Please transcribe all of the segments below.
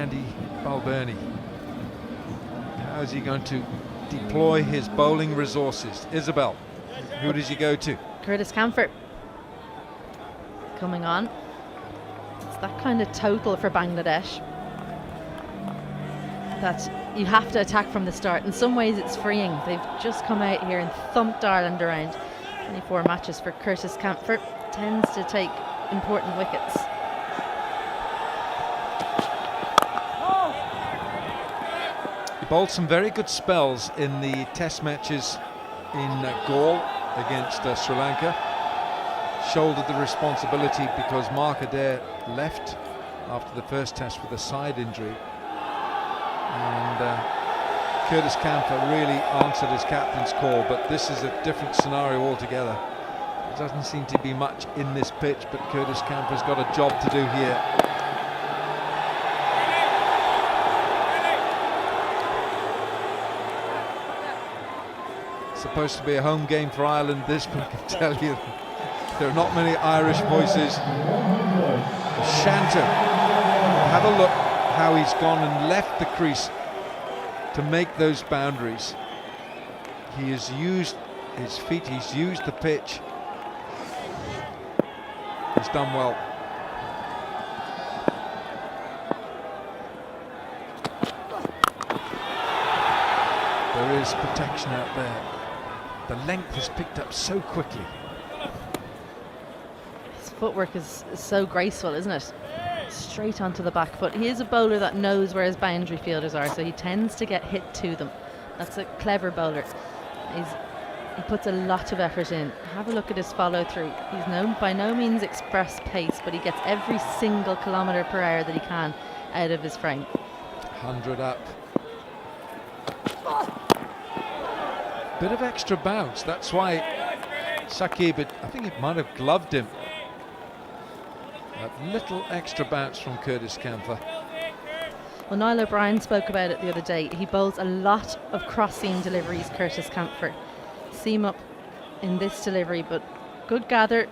Andy Balbirnie. How is he going to deploy his bowling resources? Isabel, who does he go to? Curtis Camphor coming on. It's that kind of total for Bangladesh that you have to attack from the start. In some ways it's freeing. They've just come out here and thumped Ireland around. 24 matches for Curtis Camphor. Tends to take important wickets. He bowled some very good spells in the test matches in Galle against Sri Lanka. Shouldered the responsibility because Mark Adair left after the first test with a side injury. And Curtis Camphor really answered his captain's call, but this is a different scenario altogether. There doesn't seem to be much in this pitch, but Curtis Camphor's got a job to do here. It's supposed to be a home game for Ireland, this, but I can tell you there are not many Irish voices. Shanto, have a look how he's gone and left the crease to make those boundaries. He has used his feet, he's used the pitch. He's done well. There is protection out there. The length is picked up so quickly. His footwork is so graceful, isn't it? Straight onto the back foot. He is a bowler that knows where his boundary fielders are, so he tends to get hit to them. That's a clever bowler. He puts a lot of effort in. Have a look at his follow through. He's by no means express pace, but he gets every single kilometre per hour that he can out of his frame. 100 up. Bit of extra bounce. That's why Shakib, I think it might have gloved him. A little extra bounce from Curtis Camphor. Well, Niall O'Brien spoke about it the other day. He bowls a lot of cross-seam deliveries, Curtis Camphor. Seam up in this delivery, but good gather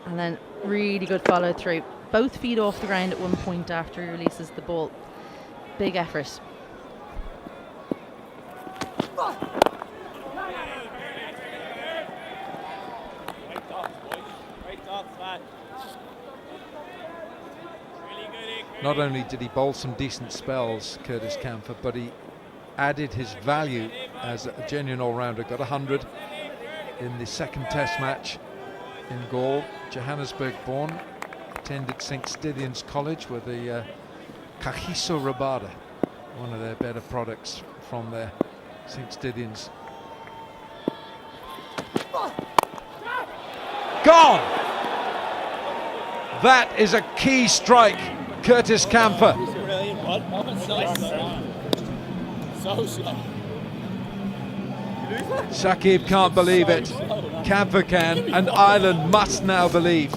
and then really good follow through. Both feet off the ground at one point after he releases the ball. Big effort. Not only did he bowl some decent spells, Curtis Camphor, but he added his value as a genuine all-rounder. Got 100 in the second test match in Galle. Johannesburg born, attended St. Stithians College with the Kagiso Rabada, one of their better products from there, St. Stithians. Gone! That is a key strike, Curtis Camphor. Shakib can't believe it. Camphor can, and Ireland must now believe.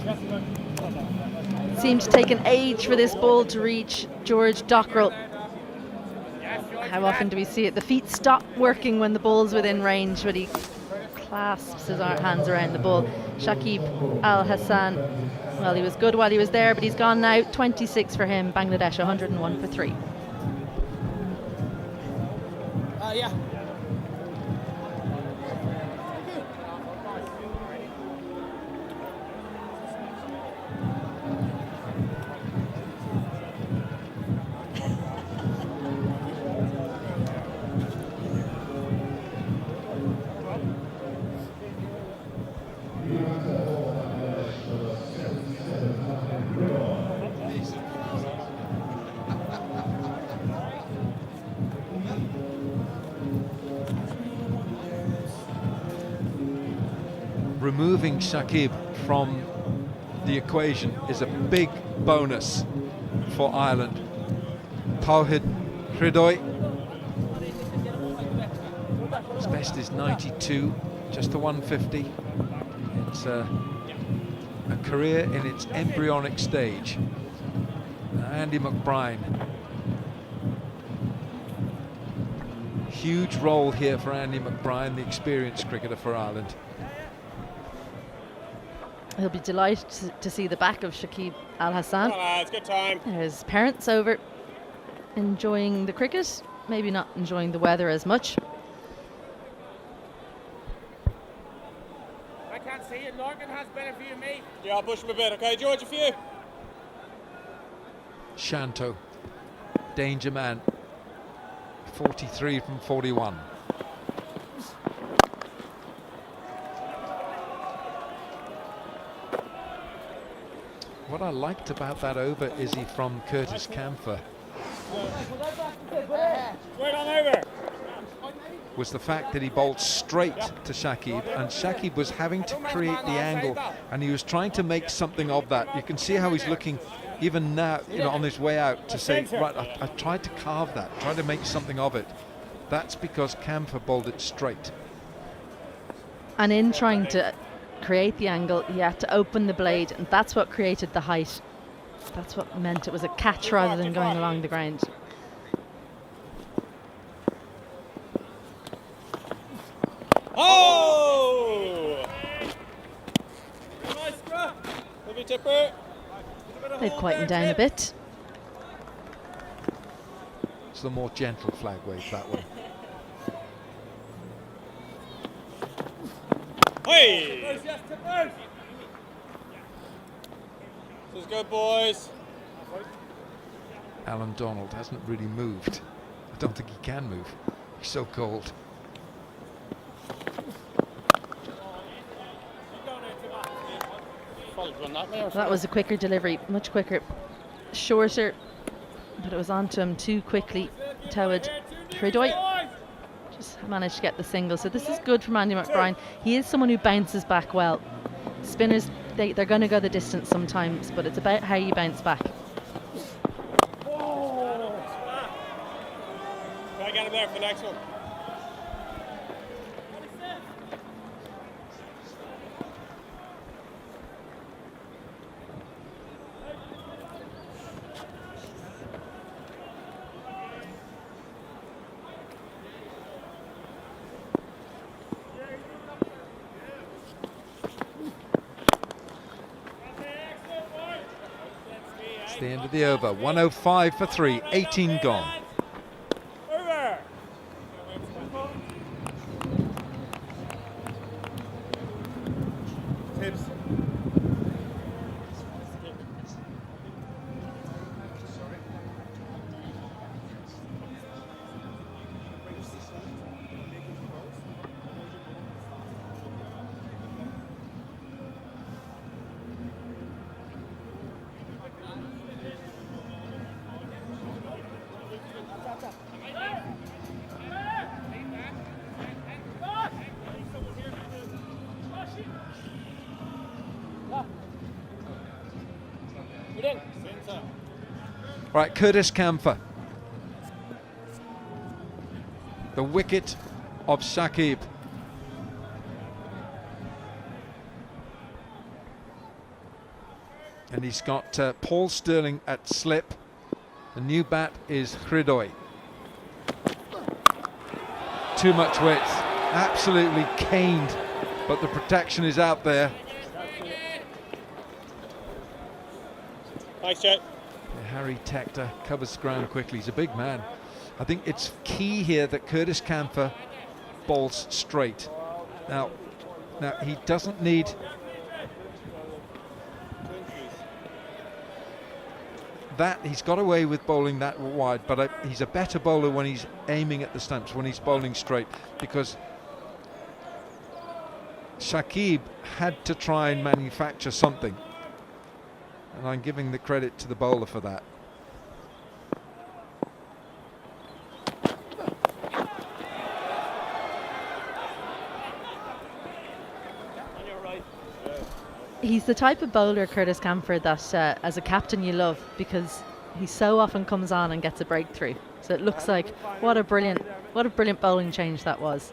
Seemed to take an age for this ball to reach George Dockrell. How often do we see it? The feet stop working when the ball's within range, but he clasps his hands around the ball. Shakib Al Hassan, well, he was good while he was there, but he's gone now. 26 for him. Bangladesh 101 for 3. Yeah. Removing Shakib from the equation is a big bonus for Ireland. Tawhid Hridoy, his best is 92, just a 150. It's a career in its embryonic stage. Andy McBride, huge role here for Andy McBride, the experienced cricketer for Ireland. He'll be delighted to see the back of Shakib Al Hassan. Come on, lads, good time. There's parents over. enjoying the cricket, maybe not enjoying the weather as much. I can't see it. Lorcan has better view of me. Yeah, I'll push him a bit, okay? George, a few. Santo, danger man, 43 from 41. What I liked about that over, Izzy, from Curtis Camphor, Right on over. was the fact that he bowled straight to Shakib, and Shakib was having to create the angle, and he was trying to make something of that. You can see how he's looking even now, you know, on his way out, to say, right, I tried to carve that, tried to make something of it. That's because Camphor bowled it straight. And in trying to create the angle, he had to open the blade, and that's what created the height. That's what meant it was a catch rather than going along the ground. Oh! Nice scrap. Heavy tipper. They've quietened down a bit. It's the more gentle flag wave, that one. Hey! This is good, boys. Alan Donald hasn't really moved. I don't think he can move. He's so cold. That was a quicker delivery, much quicker, shorter, but it was onto him too quickly. Towed Hridoy just managed to get the single. So this is good from Andy McBride. He is someone who bounces back well. Spinners, they're going to go the distance sometimes, but it's about how you bounce back. Try to get him there for the next one. It's the end of the over. 105 for 3, 18 gone. Over. Tips. Right, Curtis Camphor. The wicket of Shakib. And he's got Paul Stirling at slip. The new bat is Hridoy. Too much width, absolutely caned, but the protection is out there. Nice check. Harry Tector covers ground quickly. He's a big man. I think it's key here that Curtis Camphor bowls straight. Now he doesn't need that. He's got away with bowling that wide, but he's a better bowler when he's aiming at the stumps, when he's bowling straight, because Shakib had to try and manufacture something. And I'm giving the credit to the bowler for that. He's the type of bowler, Curtis Camphor, that as a captain you love, because he so often comes on and gets a breakthrough. So it looks like what a brilliant bowling change that was.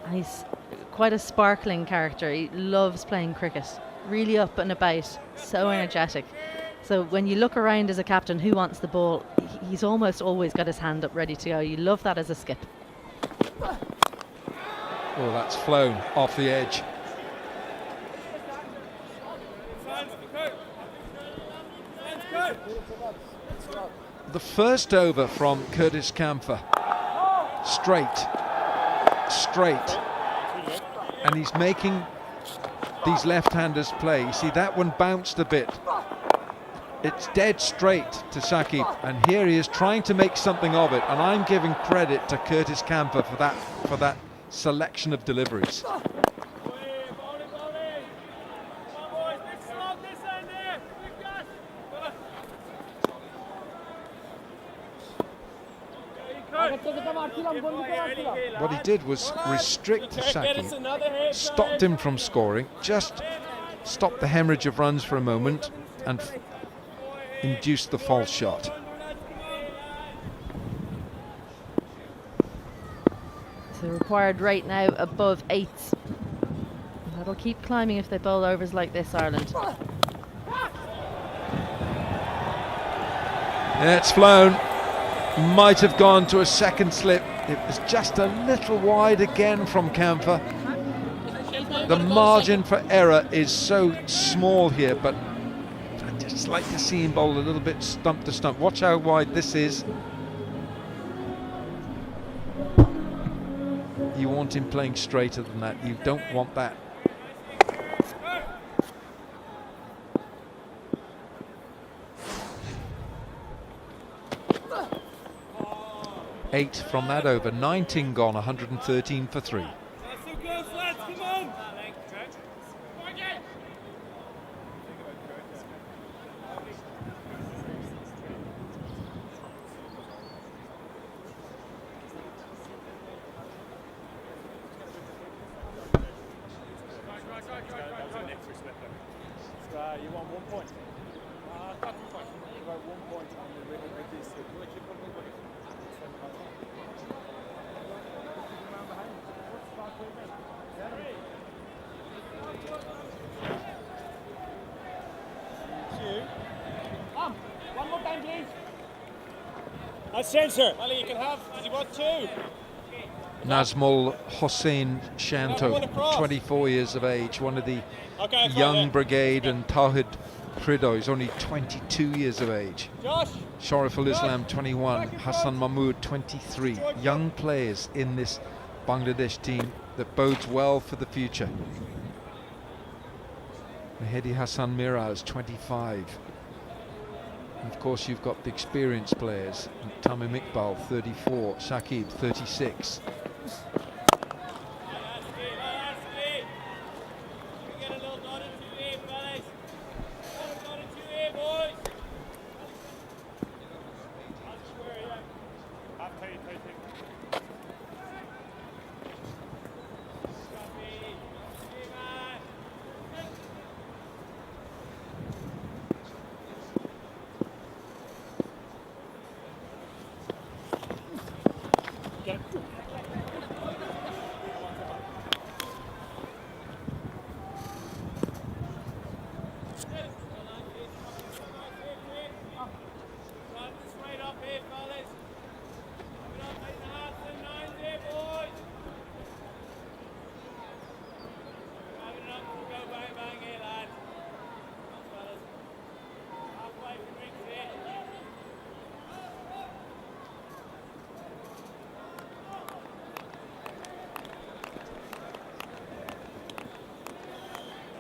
And he's quite a sparkling character. He loves playing cricket, really up and about, so energetic. So when you look around as a captain, who wants the ball? He's almost always got his hand up ready to go. You love that as a skip. Oh, that's flown off the edge. The first over from Curtis Camphor. Straight. And he's making these left-handers play. You see, that one bounced a bit. It's dead straight to Shakib, and here he is trying to make something of it, and I'm giving credit to Curtis Camphor for that selection of deliveries. What he did was restrict Shakib, stopped him from scoring, just stopped the hemorrhage of runs for a moment, and induced the false shot. So the required rate now above 8. That'll keep climbing if they bowl overs like this, Ireland. It's flown. Might have gone to a second slip. It was just a little wide again from Camphor. The margin for error is so small here, but I'd just like to see him bowl a little bit stump to stump. Watch how wide this is. You want him playing straighter than that. You don't want that. Eight from that over, 19 gone, 113 for 3. You want 1 point? About 1 point on the winning with this. One more time, please. That's sensor. Well, you can have. Did you want 2? Nazmul Hossein Shanto, 24 years of age, one of the young brigade, and Tawhid Prido is only 22 years of age. Josh. Shariful Islam, 21, Hassan Mahmood, 23. Young players in this Bangladesh team that bodes well for the future. Mehdi Hassan Miraz, 25. And of course, you've got the experienced players. Tamim Iqbal, 34. Shakib, 36.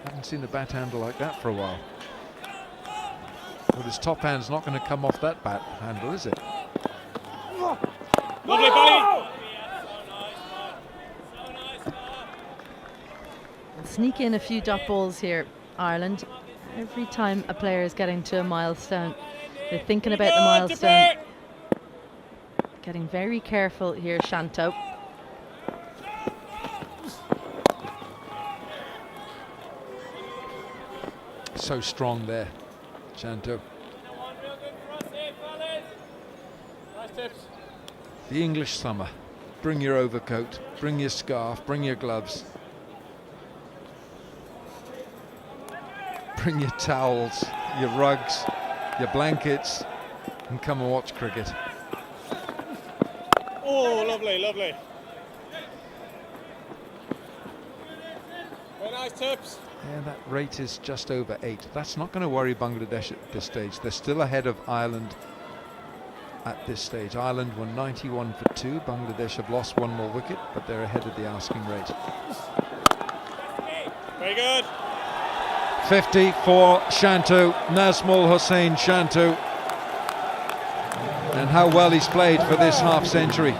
Haven't seen a bat handle like that for a while. But his top hand's not going to come off that bat handle, is it? Lovely, buddy. Sneak in a few dot balls here, Ireland. Every time a player is getting to a milestone, they're thinking about the milestone. Getting very careful here, Shanto. So strong there, Shanto. Nice tips. The English summer. Bring your overcoat, bring your scarf, bring your gloves. Bring your towels, your rugs, your blankets, and come and watch cricket. Oh, lovely, lovely. Very nice tips. Yeah, that rate is just over 8. That's not going to worry Bangladesh at this stage. They're still ahead of Ireland at this stage. Ireland won 91 for 2. Bangladesh have lost 1 more wicket, but they're ahead of the asking rate. Very good. 50 for Santo, Nazmul Hussain Santo. And how well he's played for this half century.